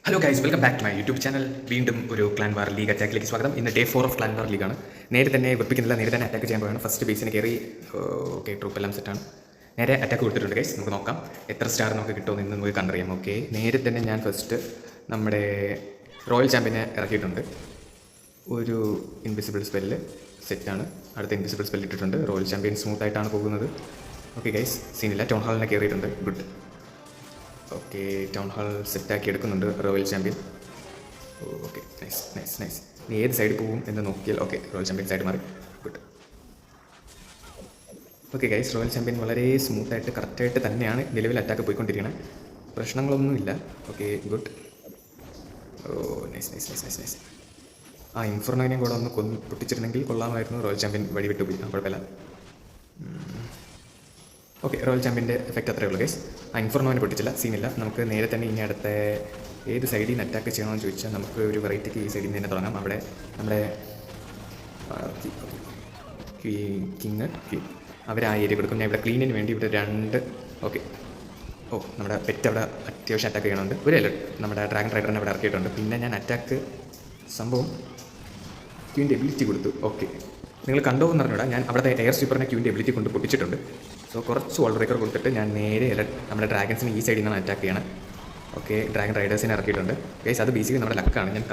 Hello guys, welcome back to my YouTube channel. വീണ്ടും ഒരു clan war league അറ്റാക്കിലേക്ക് സ്വാഗതം. ഇന്ന് ഡേ 4 ഓഫ് ക്ലാൻ വാർ ലീഗാണ്. നേരെ തന്നെ വെപ്പിക്കുന്നില്ല, നേരെ തന്നെ അറ്റാക്ക് ചെയ്യാൻ പോയാണ്. ഫസ്റ്റ് ബേസിന് കയറി ഓക്കെ, ട്രൂപ്പ് എല്ലാം സെറ്റാണ്. നേരെ അറ്റാക്ക് കൊടുത്തിട്ടുണ്ട് ഗൈസ്. നമുക്ക് നോക്കാം എത്ര സ്റ്റാർ നമുക്ക് കിട്ടുമെന്ന് ഇന്ന് നമുക്ക് കണ്ടറിയാം. ഓക്കെ, നേരെ തന്നെ ഞാൻ ഫസ്റ്റ് നമ്മുടെ റോയൽ ചാമ്പ്യനെ ഇറക്കിയിട്ടുണ്ട്. ഒരു ഇൻവിസിബിൾ സ്പെല്ല് സെറ്റാണ്. അടുത്ത ഇൻവിസിബിൾ സ്പെല്ല് ഇട്ടിട്ടുണ്ട്. റോയൽ ചാമ്പ്യൻ സ്മൂത്തായിട്ടാണ് പോകുന്നത്. ഓക്കെ ഗൈസ്, സീനില്ല. ടൗൺ ഹാളിനെ കയറിയിട്ടുണ്ട്. ഗുഡ്. ഓക്കെ, ടൗൺ ഹാൾ സെറ്റാക്കി എടുക്കുന്നുണ്ട് royal champion. Okay, nice nice nice. ഇനി ഏത് സൈഡിൽ പോകും എന്ന് നോക്കിയാൽ ഓക്കെ, റോയൽ ചാമ്പ്യൻ സൈഡ് മാറി. Good. Okay guys, royal champion വളരെ സ്മൂത്തായിട്ട് കറക്റ്റായിട്ട് തന്നെയാണ് നിലവിൽ അറ്റാക്ക് പോയിക്കൊണ്ടിരിക്കുന്നത്. പ്രശ്നങ്ങളൊന്നുമില്ല. Okay, good. ഓ, nice nice nice nice nice. ആ ഇൻഫോർണോവിനെയും കൂടെ ഒന്ന് പൊട്ടിച്ചിരുന്നെങ്കിൽ കൊള്ളാമായിരുന്നു. റോയൽ ചാമ്പ്യൻ വഴി വിട്ടു പോയി. കുഴപ്പമില്ല. ഓക്കെ, റോയൽ ചാമ്പ്യൻ്റെ എഫക്റ്റ് അത്രയേ ഉള്ളൂ ഗൈസ്. ആ ഇൻഫോർണോവിനെ പൊട്ടിച്ചില്ല, സീനില്ല. നമുക്ക് നേരെ തന്നെ ഇനി അടുത്ത ഏത് സൈഡിൽ നിന്ന് അറ്റാക്ക് ചെയ്യണമെന്ന് ചോദിച്ചാൽ നമുക്ക് ഒരു വെറൈറ്റിക്ക് ഈ സൈഡിൽ നിന്ന് തന്നെ തുടങ്ങാം. അവിടെ നമ്മുടെ കിങ് അവർ ആ ഏരിയ കൊടുക്കും. ഞാൻ ഇവിടെ ക്ലീനിന് വേണ്ടി ഇവിടെ രണ്ട് ഓക്കെ. ഓ, നമ്മുടെ പെറ്റ് അവിടെ അത്യാവശ്യം അറ്റാക്ക് ചെയ്യണമുണ്ട്. ഒരു നമ്മുടെ ഡ്രാഗൺ റൈഡറിനെ അവിടെ ഇറക്കിയിട്ടുണ്ട്. പിന്നെ ഞാൻ അറ്റാക്ക് സംഭവം ക്യൂവിൻ്റെ എബിലിറ്റി കൊടുത്തു. ഓക്കെ, നിങ്ങൾ കണ്ടോ എന്ന് പറഞ്ഞൂടാ, ഞാൻ അവിടുത്തെ എയർ സ്വീപ്പറിനെ ക്യൂവിൻ്റെ എബിലിറ്റി കൊണ്ട് പൊട്ടിച്ചിട്ടുണ്ട്. സോ കുറച്ച് വാൾ ബ്രേക്കർ കൊടുത്തിട്ട് ഞാൻ നേരെ നമ്മുടെ ഡ്രാഗൺസിന് ഈ സൈഡിൽ നിന്നാണ് അറ്റാക്ക് ചെയ്യണം. ഓക്കെ, ഡ്രാഗൺ റൈഡേഴ്സിനെ ഇറക്കിയിട്ടുണ്ട് ഗൈസ്. അത് ബേസിക്കലി നമ്മുടെ ലക്കാണ്. ഞാൻ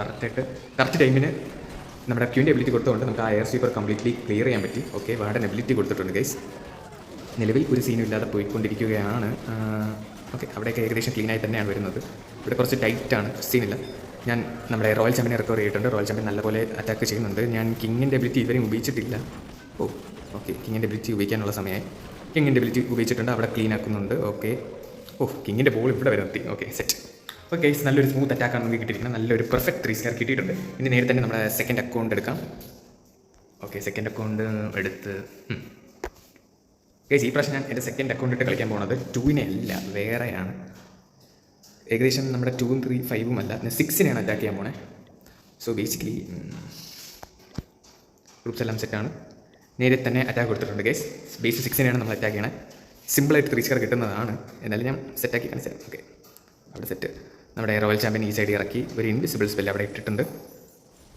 കറക്റ്റ് ടൈമിന് നമ്മുടെ ക്യൂവിൻ്റെ എബിലിറ്റി കൊടുത്തുകൊണ്ട് നമുക്ക് ആ എയർ സ്വീപ്പർ കംപ്ലീറ്റ്ലി ക്ലിയർ ചെയ്യാൻ പറ്റി. ഓക്കെ, വാർഡൻ എബിലിറ്റി കൊടുത്തിട്ടുണ്ട് ഗൈസ്. നിലവിൽ ഒരു സീനും ഇല്ലാതെ പോയിക്കൊണ്ടിരിക്കുകയാണ്. ഓക്കെ, അവിടെയൊക്കെ ഏകദേശം ക്ലീനായി തന്നെയാണ് വരുന്നത്. ഇവിടെ കുറച്ച് ടൈറ്റാണ്, സീനില്ല. ഞാൻ നമ്മുടെ റോയൽ ചാമ്പ്യനെ റിക്കവർ ചെയ്തിട്ടുണ്ട്. റോയൽ ചാമ്പ്യൻ നല്ലപോലെ അറ്റാക്ക് ചെയ്യുന്നുണ്ട്. ഞാൻ കിങ്ങിൻ്റെ എബിലിറ്റി ഇവരെയും ഉപയോഗിച്ചിട്ടില്ല. ഓ, ഓക്കെ, കിങ്ങിൻ്റെ എബിലിറ്റി ഉപയോഗിക്കാനുള്ള സമയമായി. കിങ്ങിൻ്റെ എബിലിറ്റി ഉപയോഗിച്ചിട്ടുണ്ട്. അവിടെ ക്ലീൻ ആക്കുന്നുണ്ട്. ഓക്കെ, ഓ, കിങ്ങിൻ്റെ ബോൾ ഇവിടെ വരെ എത്തി. Okay, set. ഓക്കെ, നല്ലൊരു സ്മൂത്ത് അറ്റാക്കാണ് നമുക്ക് കിട്ടിയിരിക്കുന്നത്. നല്ലൊരു പെർഫെക്റ്റ് 3 സ്റ്റാർ കിട്ടിയിട്ടുണ്ട്. ഇനി നേരെ തന്നെ നമ്മുടെ സെക്കൻഡ് അക്കൗണ്ട് എടുക്കാം. ഓക്കെ, സെക്കൻഡ് അക്കൗണ്ട് എടുത്ത് ഗൈസ്, ഈ പ്രാവശ്യം ഞാൻ എൻ്റെ സെക്കൻഡ് അക്കൗണ്ട് ഇട്ട് കളിക്കാൻ പോകുന്നത് 2-നെ അല്ല, വേറെയാണ്. ഏകദേശം നമ്മുടെ 2ഉം 3, 5ഉം അല്ല, ഞാൻ 6-നെയാണ് അറ്റാക്ക് ചെയ്യാൻ പോണേ. സോ ബേസിക്കലി ഗ്രൂപ്പ്സ് എല്ലാം സെറ്റാണ്. നേരെ തന്നെ അറ്റാക്ക് കൊടുത്തിട്ടുണ്ട് ഗൈസ്. ബേസ് 6-നെയാണ് നമ്മൾ അറ്റാക്ക് ചെയ്യണേ. സിമ്പിളായിട്ട് 3 സ്റ്റാർ കിട്ടുന്നതാണ്. എന്നാലും ഞാൻ സെറ്റാക്കി കാണിച്ചാൽ ഓക്കെ. അവിടെ സെറ്റ്. നമ്മുടെ റോയൽ ചാമ്പ്യൻ ഈ സൈഡിൽ ഇറക്കി ഒരു ഇൻവിസിബിൾ സ്പെല്ല് അവിടെ ഇട്ടിട്ടുണ്ട്.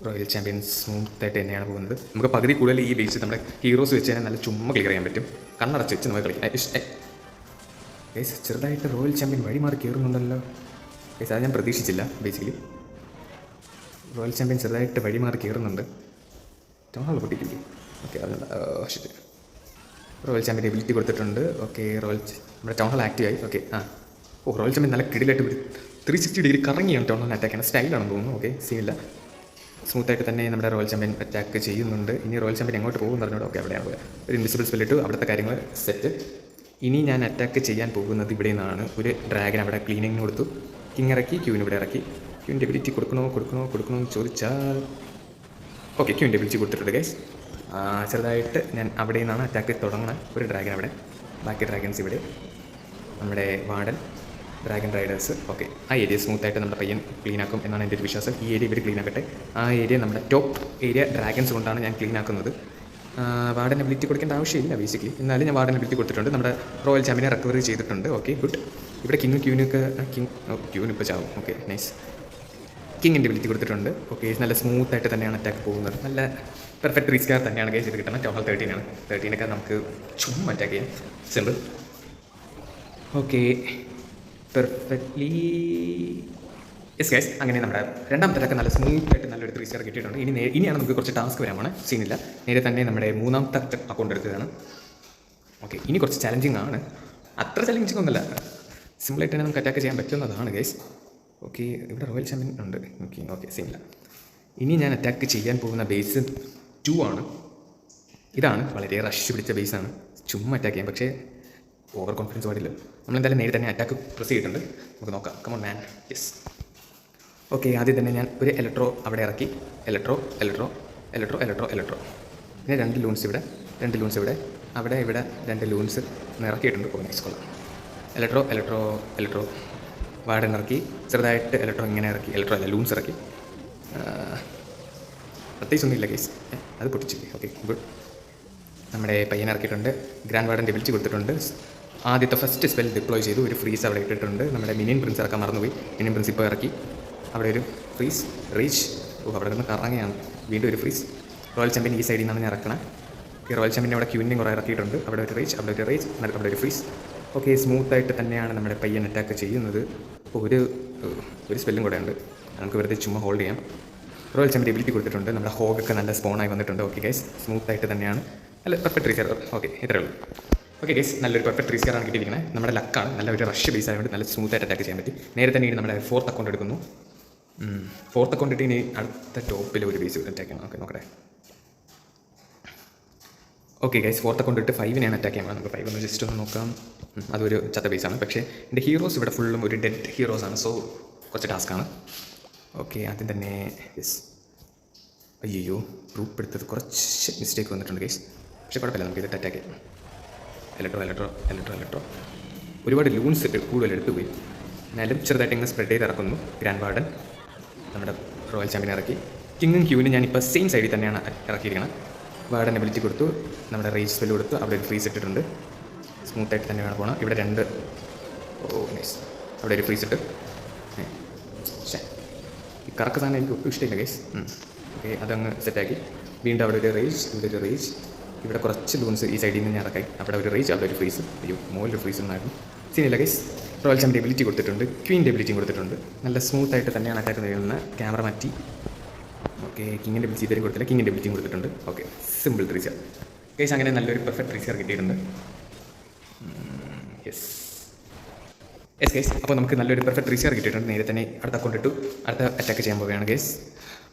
റോയൽ ചാമ്പ്യൻ സ്മൂത്തായിട്ട് തന്നെയാണ് പോകുന്നത്. നമുക്ക് പകുതി കൂടുതൽ ഈ ബേസ് നമ്മുടെ ഹീറോസ് വെച്ച് തന്നെ നല്ല ചുമ്മാ ക്ലിയർ ചെയ്യാൻ പറ്റും. കണ്ണടച്ച് വെച്ച് നമുക്ക് കളിക്കാം. ഗൈസ്, ചെറുതായിട്ട് റോയൽ ചാമ്പ്യൻ വഴിമാറി കയറുന്നുണ്ടല്ലോ ഗൈസ്. അത് ഞാൻ പ്രതീക്ഷിച്ചില്ല. ബേസിക്കലി റോയൽ ചാമ്പ്യൻ ചെറുതായിട്ട് വഴിമാറി കയറുന്നുണ്ട്. ടോണാൾ പൊട്ടിക്കില്ലേ? ഓക്കെ, അത് ശരി. റോയൽ ചാമ്പ്യൻ എബിലിറ്റി കൊടുത്തിട്ടുണ്ട്. ഓക്കെ, നമ്മുടെ ടൗൺ ഹാൾ ആക്റ്റീവായി. ഓക്കെ, റോയൽ ചാമ്പ്യൻ നല്ല കിടിലായിട്ട് 360 ഡിഗ്രി കറങ്ങിയാണ് ടൗൺ ഹാൾ അറ്റാക്ക് ചെയ്യുന്നത്. സ്റ്റൈലാണെന്ന് തോന്നുന്നു. ഓക്കെ, സീനില്ല. സ്മൂത്തായിട്ട് തന്നെ നമ്മുടെ റോയൽ ചാമ്പ്യൻ അറ്റാക്ക് ചെയ്യുന്നുണ്ട്. ഇനി റോയൽ ചാമ്പ്യൻ എങ്ങോട്ട് പോകും പറഞ്ഞോട്. ഓക്കെ, അവിടെയാണ് ഒരു ഇൻവിസിബിൾ സ്പെല്ലിട്ടു. അവിടുത്തെ കാര്യങ്ങൾ സെറ്റ്. ഇനി ഞാൻ അറ്റാക്ക് ചെയ്യാൻ പോകുന്നത് ഇവിടെ നിന്നാണ്. ഒരു ഡ്രാഗൻ അവിടെ ക്ലീനിങ്ങിന് കൊടുത്തു. കിങ് ഇറക്കി, ക്യൂവിന് ഇവിടെ ഇറക്കി. ക്യൂവിൻ്റെ എബിലിറ്റി കൊടുക്കണോ എന്ന് ചോദിച്ചാൽ ഓക്കെ, ക്യൂവിൻ്റെ എബിലിറ്റി കൊടുത്തിട്ടുണ്ട് ഗൈസ്. ചെറുതായിട്ട് ഞാൻ അവിടെ നിന്നാണ് അറ്റാക്ക് തുടങ്ങുന്നത്. ഒരു ഡ്രാഗൻ അവിടെ, ബാക്കി ഡ്രാഗൻസ് ഇവിടെ. നമ്മുടെ വാർഡൻ, ഡ്രാഗൺ റൈഡേഴ്സ്. ഓക്കെ, ആ ഏരിയ സ്മൂത്തായിട്ട് നമ്മുടെ പയ്യൻ ക്ലീൻ ആക്കും എന്നാണ് എൻ്റെ ഒരു വിശ്വാസം. ഈ ഏരിയ ഇവർ ക്ലീൻ ആക്കട്ടെ. ആ ഏരിയ നമ്മുടെ ടോപ്പ് ഏരിയ ഡ്രാഗൻസ് കൊണ്ടാണ് ഞാൻ ക്ലീൻ ആക്കുന്നത്. വാർഡൻ എബിലിറ്റി കൊടുക്കേണ്ട ആവശ്യമില്ല ബേസിക്കലി. എന്നാലും ഞാൻ വാർഡൻ എബിലിറ്റി കൊടുത്തിട്ടുണ്ട്. നമ്മുടെ റോയൽ ചാമ്പ്യനെ റിക്കവറി ചെയ്തിട്ടുണ്ട്. Okay, good. ഇവിടെ ക്യൂവിന് ഇപ്പോൾ ചാവും. Okay, nice. കിങ്ങിൻ്റെ എബിലിറ്റി കൊടുത്തിട്ടുണ്ട്. ഓക്കെ, നല്ല സ്മൂത്തായിട്ട് തന്നെയാണ് അറ്റാക്ക് പോകുന്നത്. നല്ല പെർഫെക്റ്റ് 3 സ്റ്റാർ തന്നെയാണ് ഗൈസ് ഇത് കിട്ടുന്നത്. ടോൺ ഹാൾ 13 ആണ്. 13 നമുക്ക് ചുമ്മാ അറ്റാക്ക് ചെയ്യാം. Simple. Okay, perfectly yes guys. അങ്ങനെ നമ്മുടെ രണ്ടാമത്തെ അറ്റാക്ക് നല്ല സ്മൂത്തായിട്ട് നല്ലൊരു 3 സ്റ്റാർ കിട്ടിയിട്ടുണ്ട്. ഇനിയാണ് നമുക്ക് കുറച്ച് ടാസ്ക് വരാമാണ്. സീനില്ല. നേരെ തന്നെ നമ്മുടെ മൂന്നാമത്തെ അക്കൗണ്ട് എടുക്കുകയാണ്. ഓക്കെ, ഇനി കുറച്ച് ചലഞ്ചിങ് ആണ്. അത്ര ചലഞ്ചിങ് ഒന്നുമല്ല, സിമ്പിളായിട്ട് തന്നെ നമുക്ക് അറ്റാക്ക് ചെയ്യാൻ പറ്റുന്നതാണ് ഗൈസ്. ഓക്കെ, ഇവിടെ റോയൽ ചാമ്പ്യൻ ഉണ്ട്. ഓക്കെ, സീനില്ല. ഇനി ഞാൻ അറ്റാക്ക് ചെയ്യാൻ പോകുന്ന ബേസ് 2 ആണ്. ഇതാണ് വളരെ റഷ് പിടിച്ച ബേസാണ്. ചുമ്മാ അറ്റാക്ക് ചെയ്യാം, പക്ഷേ ഓവർ കോൺഫിഡൻസ് പാടില്ല. നമ്മളെന്തായാലും നേരെ തന്നെ അറ്റാക്ക് പ്രസ് ചെയ്തിട്ടുണ്ട്. നമുക്ക് നോക്കാം. കമോൺ മാൻ. യെസ്. ഓക്കെ, ആദ്യം തന്നെ ഞാൻ ഒരു ഇലക്ട്രോ അവിടെ ഇറക്കി. ഇലക്ട്രോ. പിന്നെ 2 ലൂൺസ് ഇവിടെ, 2 ലൂൺസ് ഇവിടെ, ഇവിടെ 2 ലൂൺസ് ഇറക്കിയിട്ടുണ്ട്. ഓ, നെക്സ്റ്റ് കൊള്ളാം. ഇലക്ട്രോ വാർഡൻ ഇറക്കി. ചെറുതായിട്ട് ഇലക്ട്രോ ഇങ്ങനെ ഇറക്കി. ലൂൺസ് ഇറക്കി. പ്രത്യേകിച്ചൊന്നുമില്ല കേസ്. അത് പൊട്ടിച്ചില്ലേ? Okay, good. നമ്മുടെ പയ്യനെ ഇറക്കിയിട്ടുണ്ട്. ഗ്രാൻഡ് വാർഡൻ എബിലിറ്റി കൊടുത്തിട്ടുണ്ട്. ആദ്യത്തെ ഫസ്റ്റ് സ്പെൽ ഡിപ്ലോയ് ചെയ്തു. ഒരു ഫ്രീസ് അവിടെ ഇട്ടിട്ടുണ്ട്. നമ്മുടെ മിനിയൻ പ്രിൻസ് ഇറക്കാൻ മറന്നുപോയി. മിനിയൻ പ്രിൻസ് ഇപ്പോൾ ഇറക്കി. അവിടെ ഒരു ഫ്രീസ് റീച്ച്. അവിടെ നിന്ന് കറങ്ങുകയാണ്. വീണ്ടും ഒരു ഫ്രീസ്. റോയൽ ചാമ്പ്യൻ ഈ സൈഡിൽ നിന്നാണ് ഞാൻ ഇറക്കണം. ഈ റോയൽ ചാമ്പ്യൻ അവിടെ ക്യൂവിൻ്റെയും കുറേ ഇറക്കിയിട്ടുണ്ട്. അവിടെ ഒരു റേജ്, അവിടെ ഒരു റേജ്, അവിടെ ഒരു ഫ്രീസ്. ഓക്കെ, സ്മൂത്തായിട്ട് തന്നെയാണ് നമ്മുടെ പയ്യൻ അറ്റാക്ക് ചെയ്യുന്നത്. അപ്പോൾ ഒരു സ്പെല്ലും കൂടെ ഉണ്ട്, നമുക്ക് വെറുതെ ചുമ്മാ ഹോൾഡ് ചെയ്യാം. റോയൽ ചാമ്പ്യൻ എബിലിറ്റി കൊടുത്തിട്ടുണ്ട്. നമ്മുടെ ഹോഗൊക്കെ നല്ല സ്പോണായി വന്നിട്ടുണ്ട്. ഓക്കെ ഗൈസ്, സ്മൂത്തായിട്ട് തന്നെയാണ്. നല്ല പെർഫെക്റ്റ് റീസർ. ഓക്കെ, ഇത്രയേ ഉള്ളൂ. ഓക്കെ ഗൈസ്, നല്ലൊരു പെർഫെക്റ്റ് റീസറാണ് കിട്ടിയിരിക്കുന്നത്. നമ്മുടെ ലക്കാണ്. നല്ല ഒരു റഷ് ബേസ് ആയതുകൊണ്ട് നല്ല സ്മൂത്തായിട്ട് അറ്റാക്ക് ചെയ്യാൻ പറ്റി. നേരെ തന്നെ ഇനി നമ്മുടെ 4th അക്കൗണ്ട് എടുക്കുന്നു. 4th അക്കൗണ്ട് ഇട്ട് ഇനി അടുത്ത ടോപ്പിൽ ഒരു ബേസ് അറ്റാക്ക് ചെയ്യണം. ഓക്കെ, നോക്കട്ടെ. ഓക്കെ ഗൈസ്, 4th അക്കൗണ്ട് ഇട്ട് 5-നെയാണ് അറ്റാക്ക് ചെയ്യാൻ. നമുക്ക് 5 ഒന്ന് ജസ്റ്റ് ഒന്ന് നോക്കാം. അതൊരു ചത്ത ബേസാണ്. പക്ഷേ എൻ്റെ ഹീറോസ് ഇവിടെ ഫുള്ളും ഒരു ഡെഡ് ഹീറോസാണ്. സോ കുറച്ച് ടാസ്ക്കാണ്. ഓക്കെ, ആദ്യം തന്നെ യെസ്. അയ്യോ, ഗ്രൂപ്പ് എടുത്തത് കുറച്ച് മിസ്റ്റേക്ക് വന്നിട്ടുണ്ട് ഗൈസ്. പക്ഷേ കുഴപ്പമില്ല, നമുക്ക് ഇതിട്ട് അറ്റാക്ക് ചെയ്യാം. ഇലക്ട്രോ ഒരുപാട് ലൂൺസ് കൂടുതൽ എടുത്തു പോയി. എന്നാലും ചെറുതായിട്ട് ഇങ്ങനെ സ്പ്രെഡ് ചെയ്ത് ഇറക്കുന്നു. ഗ്രാൻഡ് വാർഡൻ നമ്മുടെ റോയൽ ചാമ്പ്യൻ ഇറക്കി. കിങ്ങും ക്യൂവിനും ഞാനിപ്പോൾ സെയിം സൈഡിൽ തന്നെയാണ് ഇറക്കിയിരിക്കണം. വാർഡൻ എബിലിറ്റി കൊടുത്തു, നമ്മുടെ റേജ് സ്പെല്ല് കൊടുത്തു. അവിടെ ഒരു ഫ്രീസ് ഇട്ടിട്ടുണ്ട്. സ്മൂത്തായിട്ട് തന്നെ വേണം പോകണം. ഇവിടെ 2 നൈസ്. അവിടെ ഒരു ഫ്രീസ് ഇട്ട്. ഈ കറക്റ്റ് സാധനം എനിക്ക് ഒട്ടും ഇഷ്ടമില്ല ഗൈസ്. ഓക്കെ, അതങ്ങ് സെറ്റാക്കി. വീണ്ടും അവിടെ ഒരു റേജ്, ഇവിടെ ഒരു റേജ്. ഇവിടെ കുറച്ച് ലൂൺസ് ഈ സൈഡിൽ നിന്ന് ഞാൻ ഇറക്കായി. അവിടെ ഒരു റേജ്, അവിടെ ഒരു ഫ്രീസ്. അയ്യോ, മോലൊരു ഫ്രീസ് എന്നായിരുന്നു. സീനില്ല ഗൈസ്. റോയൽ ചാമ്പ്യൻ എബിലിറ്റി കൊടുത്തിട്ടുണ്ട്, ക്വീൻ്റെ എബിലിറ്റിയും കൊടുത്തിട്ടുണ്ട്. നല്ല സ്മൂത്തായിട്ട് തന്നെയാണ് അറ്റാക്ക് ചെയ്യുന്നത്. ക്യാമറ മാറ്റി. ഓക്കെ, കിങ്ങിൻ്റെ എബിലിറ്റി ഇതുവരെ കൊടുത്തില്ല, കിങ്ങിൻ്റെ എബിലിറ്റിയും കൊടുത്തിട്ടുണ്ട്. Okay, simple treasure guys. അങ്ങനെ നല്ലൊരു പെർഫെക്റ്റ് ട്രീസർ കിട്ടിയിട്ടുണ്ട്. യെസ് ഗൈസ്, അപ്പോൾ നമുക്ക് നല്ലൊരു പെർഫെക്റ്റ് ട്രീസർ കിട്ടിയിട്ടുണ്ട്. നേരെ തന്നെ അടുത്ത അക്കൗണ്ട് ഇട്ടു. അടുത്ത അറ്റാക്ക് ചെയ്യാൻ പോവുകയാണ് ഗൈസ്.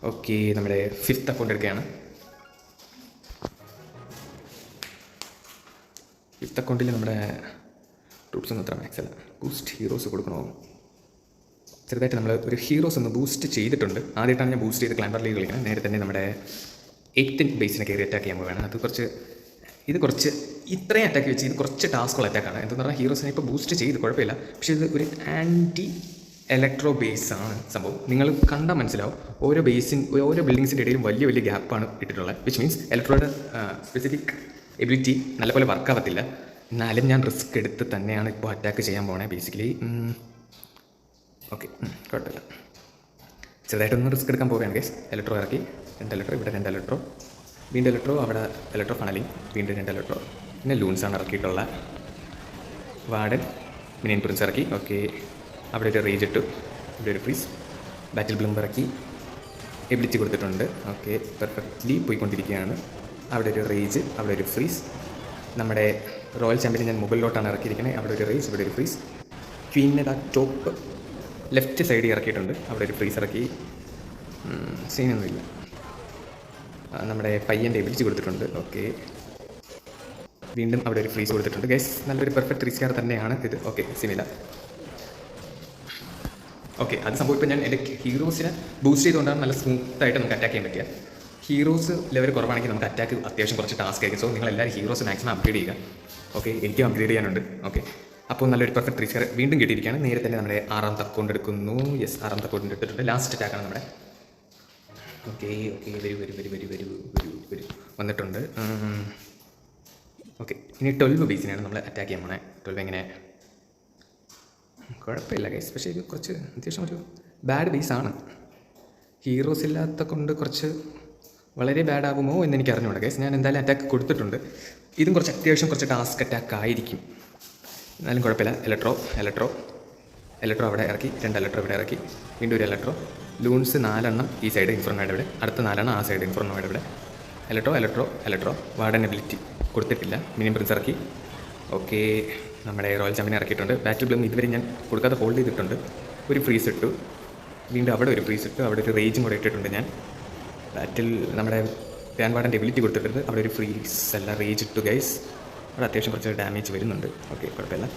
ഓക്കെ, നമ്മുടെ 5th അക്കൗണ്ട് എടുക്കുകയാണ്. 5th അക്കൗണ്ടിൽ നമ്മുടെ ട്രൂപ്സ് ഒന്നും അത്ര മാക്സ് അല്ല. ബൂസ്റ്റ് ഹീറോസ് കൊടുക്കണോ? ചെറുതായിട്ട് നമ്മൾ ഒരു ഹീറോസ് ഒന്ന് ബൂസ്റ്റ് ചെയ്തിട്ടുണ്ട്. ആദ്യമായിട്ടാണ് ഞാൻ ബൂസ്റ്റ് ചെയ്ത് ക്ലാൻഡർ ലീഗ് കളിക്കുന്നത്. നേരെ തന്നെ നമ്മുടെ 8th ബേസിനെ കയറി അറ്റാക്ക് ചെയ്യാൻ പോവുകയാണ്. ഇത് കുറച്ച് ഇത്രയും അറ്റാക്ക് വെച്ച് ഇത് കുറച്ച് ടാസ്കുള്ള അറ്റാക്കാണ്. എന്തെന്ന് പറഞ്ഞാൽ ഹീറോസിനെ ഇപ്പോൾ ബൂസ്റ്റ് ചെയ്ത് കുഴപ്പമില്ല. പക്ഷേ ഇത് ഒരു ആൻറ്റി ഇലക്ട്രോ ബേസാണ് സംഭവം. നിങ്ങൾ കണ്ടാൽ മനസ്സിലാവും. ഓരോ ബിൽഡിങ്സിൻ്റെ ഇടയിലും വലിയ വലിയ ഗ്യാപ്പാണ് ഇട്ടിട്ടുള്ളത്. വിച്ച് മീൻസ് ഇലക്ട്രോയുടെ സ്പെസിഫിക് എബിലിറ്റി നല്ലപോലെ വർക്കാവത്തില്ല. എന്നാലും ഞാൻ റിസ്ക് എടുത്ത് തന്നെയാണ് ഇപ്പോൾ അറ്റാക്ക് ചെയ്യാൻ പോകണേ ബേസിക്കലി. ഓക്കെ, കുഴപ്പമില്ല. ചെറുതായിട്ടൊന്ന് റിസ്ക് എടുക്കാൻ പോവുകയാണ് ഗൈസ്. ഇലക്ട്രോ ഇറക്കി. 2 ഇലക്ട്രോ, ഇവിടെ 2 ഇലക്ട്രോ, വീണ്ടും ഇലക്ട്രോ, അവിടെ ഇലക്ട്രോ ഫണലിങ്, വീണ്ടും 2 ഇലക്ട്രോ. പിന്നെ ലൂൺസാണ് ഇറക്കിയിട്ടുള്ള. വാർഡൻ മിനിയൻ പ്രിൻസ് ഇറക്കി. ഓക്കെ, അവിടെ ഒരു റേജ് ഇട്ടു, ഇവിടെ ഒരു ഫ്രീസ്. ബാറ്റിൽ ബ്ലൂം ഇറക്കി, എബിലിറ്റി കൊടുത്തിട്ടുണ്ട്. ഓക്കെ, പെർഫെക്റ്റ്ലി പോയിക്കൊണ്ടിരിക്കുകയാണ്. അവിടെ ഒരു റേജ്, അവിടെ ഒരു ഫ്രീസ്. നമ്മുടെ റോയൽ ചാമ്പ്യനെ ഞാൻ മുകളിലോട്ടാണ് ഇറക്കിയിരിക്കുന്നത്. അവിടെ ഒരു റേജ്, ഇവിടെ ഒരു ഫ്രീസ്. ക്വീനെ ടോപ്പ് ലെഫ്റ്റ് സൈഡിൽ ഇറക്കിയിട്ടുണ്ട്. അവിടെ ഒരു ഫ്രീസ് ഇറക്കി. സീനൊന്നുമില്ല. നമ്മുടെ പയ്യൻ്റെ എബിലിറ്റി കൊടുത്തിട്ടുണ്ട്. ഓക്കെ, വീണ്ടും അവിടെ ഒരു ഫ്രീസ് കൊടുത്തിട്ടുണ്ട്. ഗൈസ്, നല്ലൊരു പെർഫെക്റ്റ് റീസ്കാർ തന്നെയാണ് ഇത്. ഓക്കെ, സീനില്ല. ഓക്കെ, അത് സംഭവം ഇപ്പോൾ ഞാൻ എൻ്റെ ഹീറോസിനെ ബൂസ്റ്റ് ചെയ്തുകൊണ്ടാണ് നല്ല സ്മൂത്തായിട്ട് നമുക്ക് അറ്റാക്ക് ചെയ്യാൻ പറ്റുക. ഹീറോസ് ലെവൽ കുറവാണെങ്കിൽ നമുക്ക് അറ്റാക്ക് അത്യാവശ്യം കുറച്ച് ടാസ്ക് ആയിരിക്കും. സോ നിങ്ങളെല്ലാവരും ഹീറോസ് മാക്സിമം അപ്ഗ്രേഡ് ചെയ്യുക. ഓക്കെ, എനിക്കും അപ്ഗ്രേഡ് ചെയ്യാനുണ്ട്. ഓക്കെ, അപ്പോൾ നല്ലൊരു പെർഫെക്റ്റ് റീസ്കാർ വീണ്ടും കിട്ടിയിരിക്കുകയാണ്. നേരെ തന്നെ നമ്മുടെ 6th അക്കൗണ്ട് എടുക്കുന്നു. യെസ്, 6th അക്കൗണ്ട് എടുത്തിട്ടുണ്ട്. ലാസ്റ്റ് അറ്റാക്കാണ് നമ്മുടെ. ഓക്കെ, വരൂ വന്നിട്ടുണ്ട്. ഓക്കെ, ഇനി 12 ബേസിനെയാണ് നമ്മൾ അറ്റാക്ക് ചെയ്യാൻ പോണേ. 12 എങ്ങനെ? കുഴപ്പമില്ല ഗൈസ്, പക്ഷേ ഇത് കുറച്ച് അത്യാവശ്യം ഒരു ബാഡ് ബേസാണ്. ഹീറോസ് ഇല്ലാത്ത കൊണ്ട് കുറച്ച് വളരെ ബാഡ് ആകുമോ എന്ന് എനിക്ക് അറിഞ്ഞുകൂടാ ഗൈസ്. ഞാൻ എന്തായാലും അറ്റാക്ക് കൊടുത്തിട്ടുണ്ട്. ഇതും കുറച്ച് അത്യാവശ്യം കുറച്ച് ടാസ്ക് അറ്റാക്ക് ആയിരിക്കും. എന്നാലും കുഴപ്പമില്ല. ഇലക്ട്രോ അവിടെ ഇറക്കി. 2 ഇലക്ട്രോ ഇവിടെ ഇറക്കി. വീണ്ടും ഒരു ഇലക്ട്രോ. ലൂൺസ് 4 ഈ സൈഡ് ഇൻഫോർമയുടെ ഇവിടെ. അടുത്ത 4 ആ സൈഡ് ഇൻഫോർമയുടെ ഇവിടെ. ഇലക്ട്രോ. വാർഡൻ എബിലിറ്റി കൊടുത്തിട്ടില്ല. മിനിമം പ്രിൻസ് ഇറക്കി. ഓക്കെ, നമ്മുടെ റോയൽ ചാമ്പ്യനെ ഇറക്കിയിട്ടുണ്ട്. ബാറ്റിൽ ബ്ലം ഇതുവരെ ഞാൻ കൊടുക്കാതെ ഹോൾഡ് ചെയ്തിട്ടുണ്ട്. ഒരു ഫ്രീസ് ഇട്ടു. വീണ്ടും അവിടെ ഒരു ഫ്രീസ് ഇട്ടു. അവിടെ ഒരു റേജും കൂടെ ഇട്ടിട്ടുണ്ട് ഞാൻ. ബാറ്റിൽ നമ്മുടെ ഗ്രാൻഡ് വാർഡൻ്റെ എബിലിറ്റി കൊടുത്തിട്ടുണ്ട്. അവിടെ ഒരു ഫ്രീസ് അല്ല, റേജ് ഇട്ടു ഗൈസ്. അവിടെ അത്യാവശ്യം കുറച്ച് ഡാമേജ് വരുന്നുണ്ട്. ഓക്കെ, കുഴപ്പമില്ല.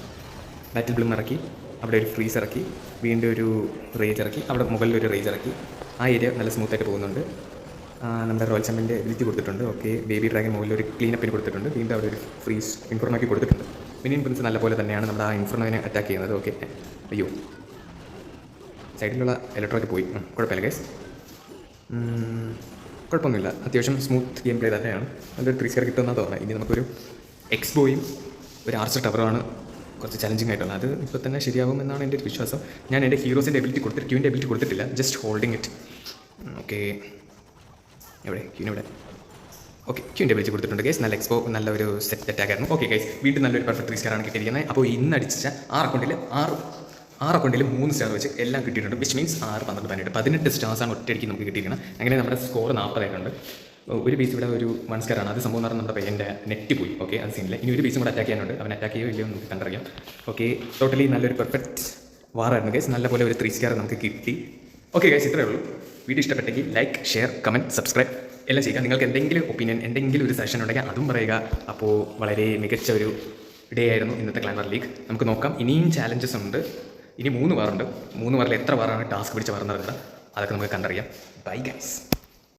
ബാറ്റിൽ ബ്ലം ഇറക്കി. അവിടെ ഒരു ഫ്രീസ് ഇറക്കി. വീണ്ടും ഒരു റേജ് ഇറക്കി. അവിടെ മുകളിലൊരു റേജ് ഇറക്കി. ആ ഏരിയ നല്ല സ്മൂത്തായിട്ട് പോകുന്നുണ്ട്. നമ്മുടെ റോയൽ ചാമ്പ്യൻ്റെ എബിലിറ്റി കൊടുത്തിട്ടുണ്ട്. ഓക്കെ, ബേബി ഡ്രാഗൺ മുകളിലൊരു ക്ലീനപ്പിന് കൊടുത്തിട്ടുണ്ട്. വീണ്ടും അവിടെ ഒരു ഫ്രീസ് ഇൻഫോർമാക്കി കൊടുത്തിട്ടുണ്ട്. മിനിയൻ പ്രിൻസ് നല്ല പോലെ തന്നെയാണ് നമ്മുടെ ആ ഇൻഫോർമേനെ അറ്റാക്ക് ചെയ്യുന്നത്. ഓക്കെ, അയ്യോ, സൈഡിലുള്ള ഇലക്ട്രോയ്ക്ക് പോയി. കുഴപ്പമില്ല ഗൈസ്, കുഴപ്പമൊന്നുമില്ല. അത്യാവശ്യം സ്മൂത്ത് ഗെയിം പ്ലേ തന്നെയാണ്. നല്ലൊരു 3 സ്റ്റാർ കിട്ടുമെന്നാണ് തോന്നുന്നത്. ഇനി നമുക്കൊരു എക്സ്ബോയും ഒരു ആർച്ചർ ടവറുമാണ് കുറച്ച് ചലഞ്ചിങ് ആയിട്ടുള്ള അത് ഇപ്പോൾ തന്നെ ശരിയാവും എന്നാണ് എൻ്റെ ഒരു വിശ്വാസം. ഞാൻ എൻ്റെ ഹീറോസിൻ്റെ എബിലിറ്റി ക്യൂവിൻ്റെ എബിലിറ്റി കൊടുത്തിട്ടില്ല, ജസ്റ്റ് ഹോൾഡിങ് ഇറ്റ്. ഓക്കെ, എവിടെ ക്യൂവിന് ഇവിടെ? ഓക്കെ, ക്യൂവിൻ്റെ എബിലിറ്റി കൊടുത്തിട്ടുണ്ട് ഗൈസ്. നല്ല ഒരു സെറ്റ് അറ്റാക്കായിരുന്നു. ഓക്കെ ഗൈസ്, വീണ്ടും നല്ലൊരു പെർഫെക്റ്റ് 3 സ്റ്റാറാണ് കിട്ടിയിരിക്കുന്നത്. അപ്പോൾ ഇന്ന് അടിച്ച 6 അക്കൗണ്ടിൽ 3 സ്റ്റാർ വെച്ച് എല്ലാം കിട്ടിയിട്ടുണ്ട്. വിച്ച് മീൻസ് 6, 12, 18 സ്റ്റാർസാണ് ഒറ്റയടിക്ക് നമുക്ക് കിട്ടിയിരിക്കുന്നത്. അങ്ങനെ നമ്മുടെ സ്കോർ 40 ആയിട്ടുണ്ട്. ഒരു പീസ് ഇവിടെ ഒരു 1 സ്റ്റാറാണ്. അത് സംഭവം എന്ന് പറഞ്ഞാൽ നമ്മുടെ പയ്യൻ്റെ നെറ്റ് പോയി. ഓക്കെ, അത് സീനില്ല. ഇനി ഒരു പീസും കൂടെ അറ്റാക്ക് ചെയ്യാനുണ്ട്. അവൻ അറ്റാക്ക് ചെയ്യുമോ ഇല്ലയോ നമുക്ക് കണ്ടറിയാം. ഓക്കെ, ടോട്ടലി നല്ലൊരു പെർഫെക്റ്റ് വാറായിരുന്നു ഗൈസ്. നല്ലപോലെ ഒരു 3 സ്റ്റാർ നമുക്ക് കിട്ടി. ഓക്കെ ഗൈസ്, ഇത്രയേ ഉള്ളൂ. വീഡിയോ ഇഷ്ടപ്പെട്ടെങ്കിൽ ലൈക്ക്, ഷെയർ, കമൻറ്റ്, സബ്സ്ക്രൈബ് എല്ലാം ചെയ്യുക. നിങ്ങൾക്ക് എന്തെങ്കിലും ഒപ്പീനിയൻ, എന്തെങ്കിലും ഒരു സെഷൻ ഉണ്ടെങ്കിൽ അതും പറയുക. അപ്പോൾ വളരെ മികച്ച ഒരു ഡേ ആയിരുന്നു ഇന്നത്തെ ക്ലാൻ വാർ ലീഗ്. നമുക്ക് നോക്കാം, ഇനിയും ചാലഞ്ചസ് ഉണ്ട്. ഇനി 3 വാറുണ്ട്. 3 വാറിൽ എത്ര വാറാണ് ടാസ്ക് പിടിച്ച വാറെന്ന് അറിയില്ല. അതൊക്കെ നമുക്ക് കണ്ടറിയാം. Bye guys.